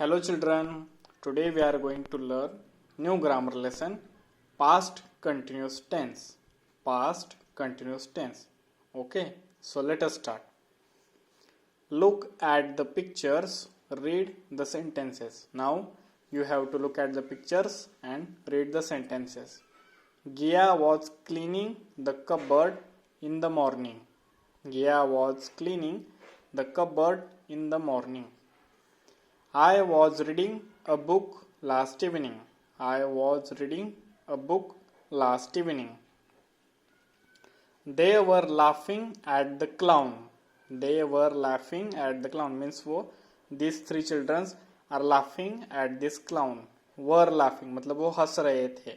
Hello children, today we are going to learn new grammar lesson past continuous tense. Past continuous tense. Okay, so let us start. Look at the pictures, read the sentences. Now you have to look at the pictures and read the sentences. Gia was cleaning the cupboard in the morning. Gia was cleaning the cupboard in the morning. I was reading a book last evening. I was reading a book last evening. They were laughing at the clown. They were laughing at the clown means these three children are laughing at this clown. Were laughing मतलब वो हंस रहे थे.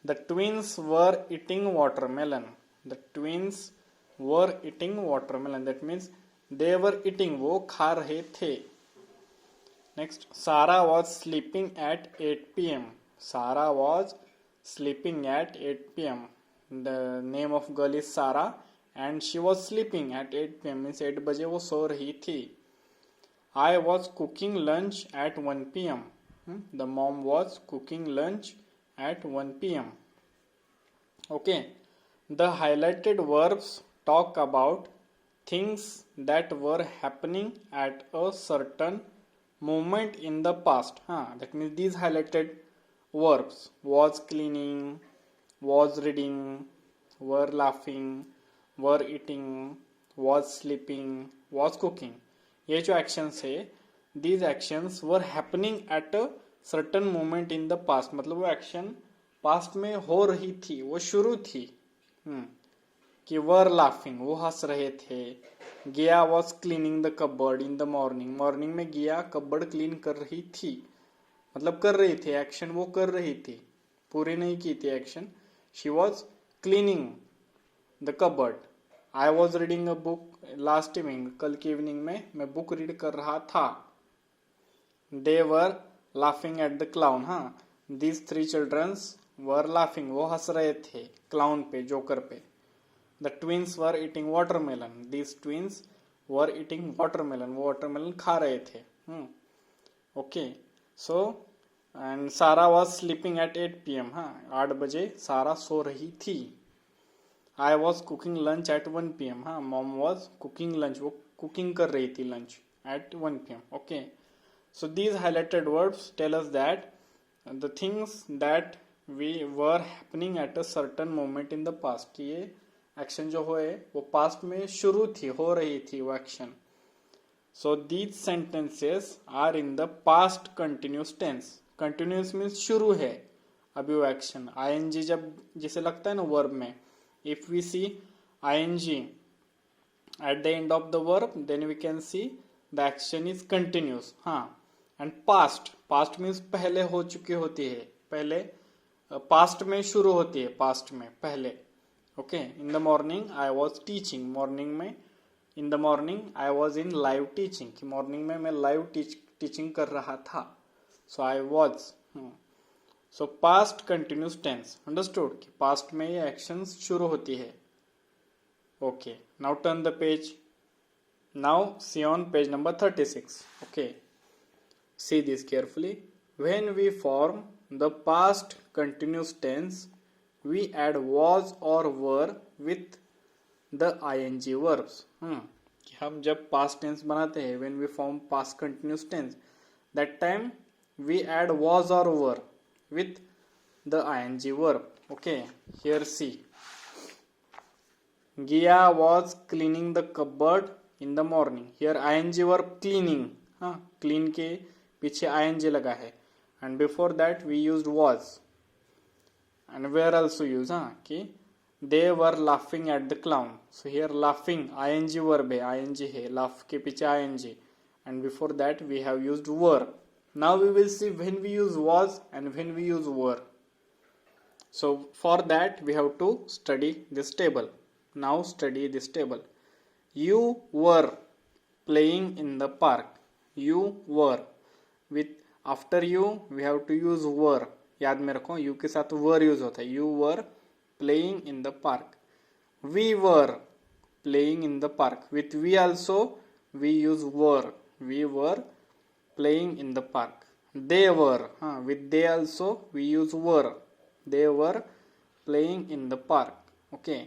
The twins were eating watermelon. The twins were eating watermelon. That means they were eating वो खा रहे थे. Next, Sarah was sleeping at 8 p.m. Sarah was sleeping at 8 p.m. The name of girl is Sarah and she was sleeping at 8 p.m. means 8 बजे वो सो रही थी. I was cooking lunch at 1 p.m. The mom was cooking lunch at 1 p.m. Okay. The highlighted verbs talk about things that were happening at a certain moment in the past. That means these highlighted verbs was cleaning, was reading, were laughing, were eating, was sleeping, was cooking. ये जो actions है, these actions were happening at a certain moment in the past. मतलब वो action past में हो रही थी, वो शुरू थी. कि were laughing, वो हंस रहे थे. गिया was cleaning the cupboard in the morning. Morning में गिया कबर्ड क्लीन कर रही थी. मतलब कर रही थी, एक्शन वो कर रही थी, पूरी नहीं की थी action. She was cleaning the cupboard. I was reading a book last evening. कल की इवनिंग में मैं बुक रीड कर रहा था. They were laughing at the clown. These three childrens were laughing, वो हंस रहे थे क्लाउन पे, जोकर पे. The twins were eating watermelon. These twins were eating watermelon. वो watermelon खा रहे थे. Okay. So and Sarah was sleeping at 8 p.m. 8 बजे सारा सो रही थी. I was cooking lunch at 1 p.m. Mom was cooking lunch. वो cooking कर रही थी lunch at 1 p.m. Okay. So these highlighted words tell us that the things that we were happening at a certain moment in the past. कि ये action जो है वो past में शुरू थी, हो रही थी वो action. So these sentences are in the past continuous tense. Continuous means शुरू है अभी वो एक्शन. आईएनजी जब जिसे लगता है ना वर्ब में, if we see ING at the end of the verb then we can see the action is continuous. And past, past means पहले हो चुकी होती है, पहले पास्ट में शुरू होती है, पास्ट में पहले. Okay. In the morning I was teaching. Morning में in the morning I was in live teaching. कि मॉर्निंग में मैं लाइव टीचिंग कर रहा था. So I was. So past continuous tense. Understood कि पास्ट में ये एक्शन शुरू होती है. Okay. Now turn the page. Now see on page number 36. Okay. See this carefully. When we form the past continuous tense we add was or were with the ing verbs. कि हम जब past tense बनाते हैं, when we form past continuous tense, that time we add was or were with the ing verb. Okay, here see. Gia was cleaning the cupboard in the morning. Here ing verb cleaning. Clean के पीछे ing लगा है. And before that we used was. And where also use कि they were laughing at the clown. So here laughing ing verb है, ing है, laugh के पीछे ing, and before that we have used were. Now we will see when we use was and when we use were. So for that we have to study this table. Now study this table. You were playing in the park. You were. With after you we have to use were. याद में रखो, you के साथ वर use होता है. You were playing in the park. We were playing in the park. With we also we use were. We were playing in the park. They were, with they also we use were. They were playing in the park. Okay.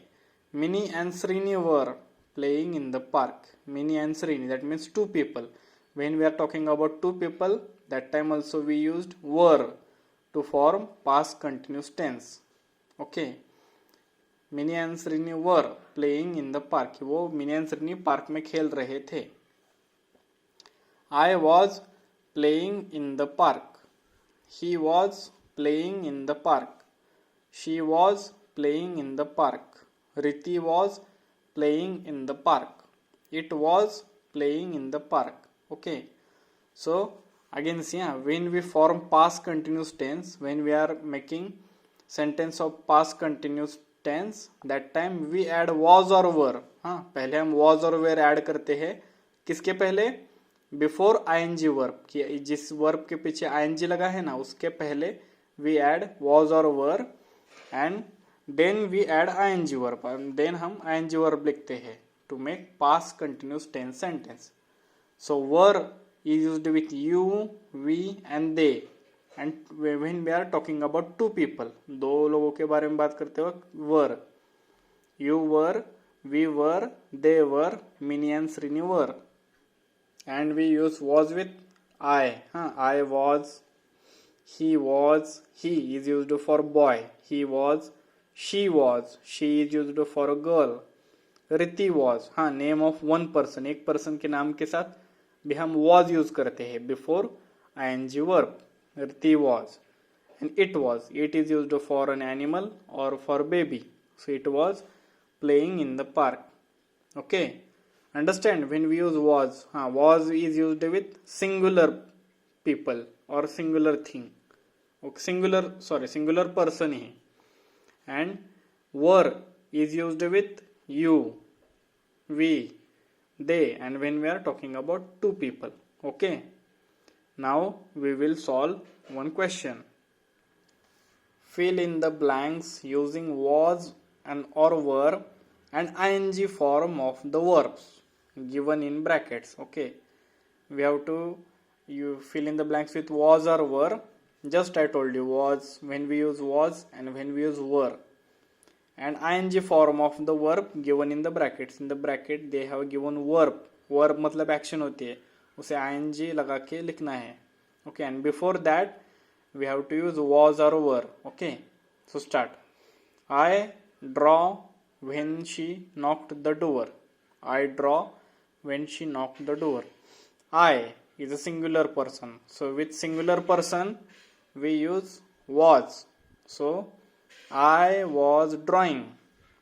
Minnie and Srini were playing in the park. Minnie and Srini, that means two people. When we are talking about two people, that time also we used were to form past continuous tense. Okay. Mini and Srini were playing in the park. वो mini and Srini park में खेल रहे थे. I was playing in the park. He was playing in the park. She was playing in the park. Riti was playing in the park. It was playing in the park. Okay. So again see, when we form past continuous tense, when we are making sentence of past continuous tense, that time we add was or were. पहले हम was और were add करते हैं. किसके पहले? Before ING verb की. जिस verb के पीछे आईएनजी लगा है ना, उसके पहले वी ऐड was और were and then we add ING verb. Then हम आईएनजी वर्ब लिखते हैं to make past continuous tense sentence. So were is used with you, we and they. And when we are talking about two people, दो लोगों के बारे में बात करते वक्त were. You were, we were, they were, Mini and Srini were. And we use was with I. I was, he was, he is used for boy. He was, she is used for a girl. Riti was, name of one person. एक person के नाम के साथ भी हम was use करते हैं before ing verb. Riti was. And it is used for an animal or for baby. So it was playing in the park. Okay. Understand, when we use was is used with singular people or singular thing. Okay, singular person he. And were is used with you, we, they, and when we are talking about two people. Okay. Now we will solve one question. Fill in the blanks using was and or were and ing form of the verbs given in brackets. Okay, we have to you fill in the blanks with was or were. Just I told you was when we use was and when we use were, and ing form of the verb given in the brackets. In the bracket they have given verb मतलब action होती है, उसे ing लगा के लिखना है. Okay, and before that we have to use was or were. Okay, so start. I draw when she knocked the door. I draw when she knocked the door. I is a singular person. So with singular person we use was. So I was drawing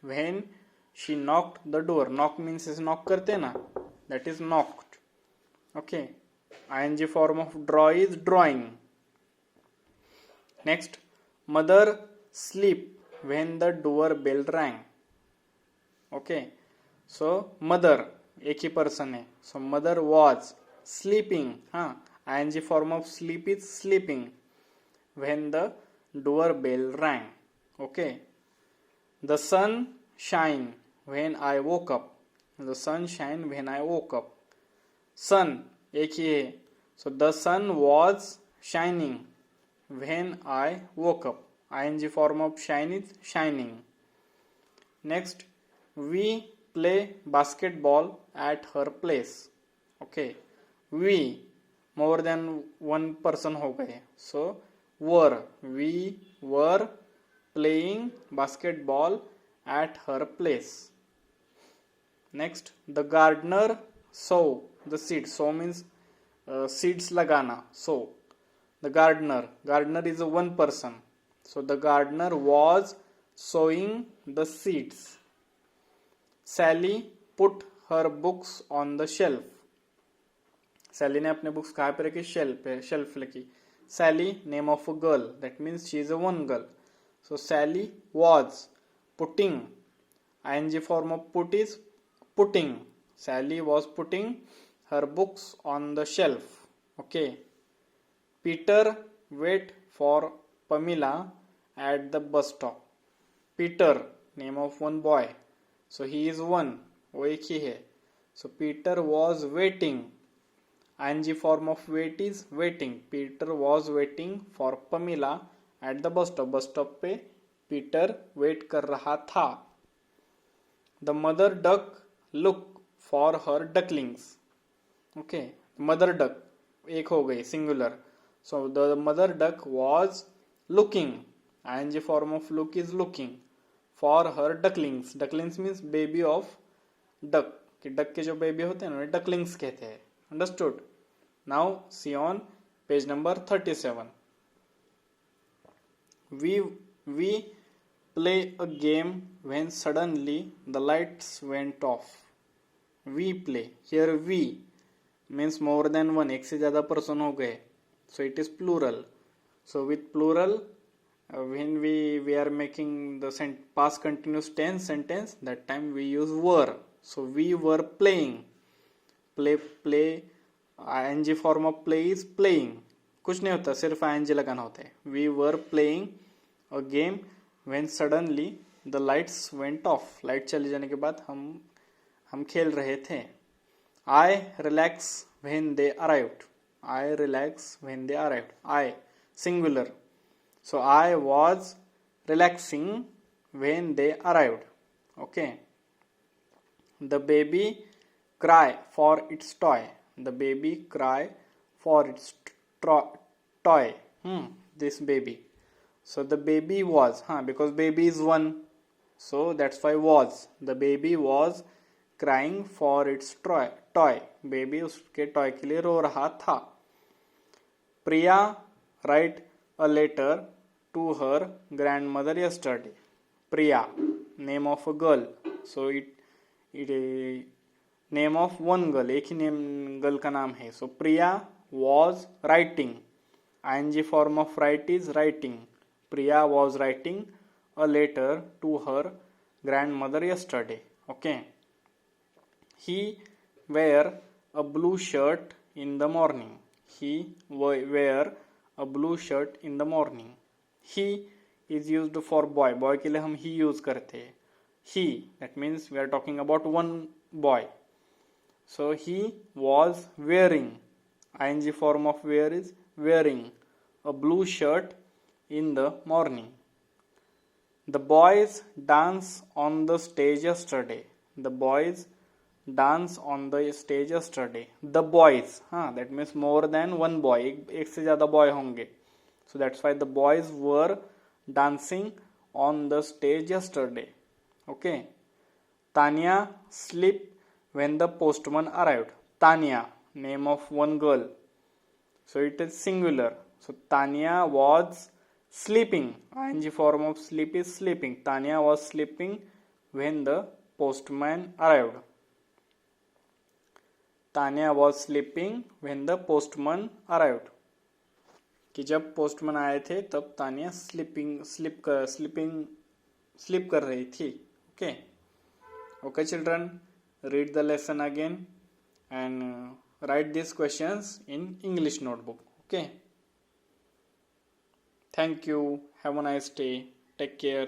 when she knocked the door. Knock means is knock करते ना, that is knocked. Okay. ing form of draw is drawing. Next, mother sleep when the door bell rang. Okay. So mother एक ही person है. So mother was sleeping. ing form of sleep is sleeping when the door bell rang. Okay. The sun shine when I woke up. The sun shine when I woke up. Sun एक ही है. So the sun was shining when I woke up. ing form of shine is shining. Next, we play basketball at her place. Okay, we more than one person हो गए. So we were playing basketball at her place. Next, the gardener sow the seeds. Sow means seeds लगाना. So the gardener is a one person. So the gardener was sowing the seeds. Sally put her books on the shelf. Sally ने अपने books कहाँ पे रखी? Shelf लिखी. Sally, name of a girl. That means she is a one girl. So Sally was putting. ing form of put is putting. Sally was putting her books on the shelf. Okay. Peter wait for Pamela at the bus stop. Peter, name of one boy. So he is one. वो एक ही है. So Peter was waiting. ing form of wait is waiting. Peter was waiting for Pamela at the bus stop. Bus stop पे Peter wait कर रहा था. The mother duck looked for her ducklings. Okay, mother duck एक हो गई singular. So the mother duck was looking. ing form of look is looking for her ducklings. Ducklings means baby of duck. कि duck के जो baby होते हैं उन्हें ducklings कहते हैं. Understood? Now see on page number 37. We play a game when suddenly the lights went off. We play. Here we means more than one. एक से ज़्यादा person हो गए. So it is plural. So with plural, when we are making the past continuous tense sentence, that time we use were. So we were playing. Play. ing form of play is playing. कुछ नहीं होता, सिर्फ ing लगाना होता है. We were playing a game when suddenly the lights went off. Light चले जाने के बाद हम खेल रहे थे. I relax when they arrived. I relax when they arrived. I singular. So I was relaxing when they arrived. Okay. The baby cry for its toy. The baby cry for its toy. This baby. So the baby was, because baby is one, so that's why was. The baby was crying for its toy. Baby उसके toy के लिए रो रहा था. Priya write a letter to her grandmother yesterday. Priya, name of a girl. So it name of one girl. एक ही name girl का नाम है. So Priya was writing. ing form of write is writing. Priya was writing a letter to her grandmother yesterday. Okay. He wear a blue shirt in the morning. He wear a blue shirt in the morning. He is used for boy. Boy के लिए हम he use करते हैं. He, that means we are talking about one boy. So he was wearing. ing form of wear is wearing a blue shirt in the morning. The boys dance on the stage yesterday. The boys dance on the stage yesterday. The boys, that means more than one boy. एक से ज़्यादा boy होंगे. So that's why the boys were dancing on the stage yesterday. Okay. Tanya slept when the postman arrived. Tanya, name of one girl. So it is singular. So Tanya was sleeping. ing form of sleep is sleeping. Tanya was sleeping when the postman arrived. Tanya was sleeping when the postman arrived. कि जब postman आए थे तब Tania sleep कर रही थी. Okay. Okay children, read the lesson again and write these questions in English notebook. Okay. Thank you. Have a nice day. Take care.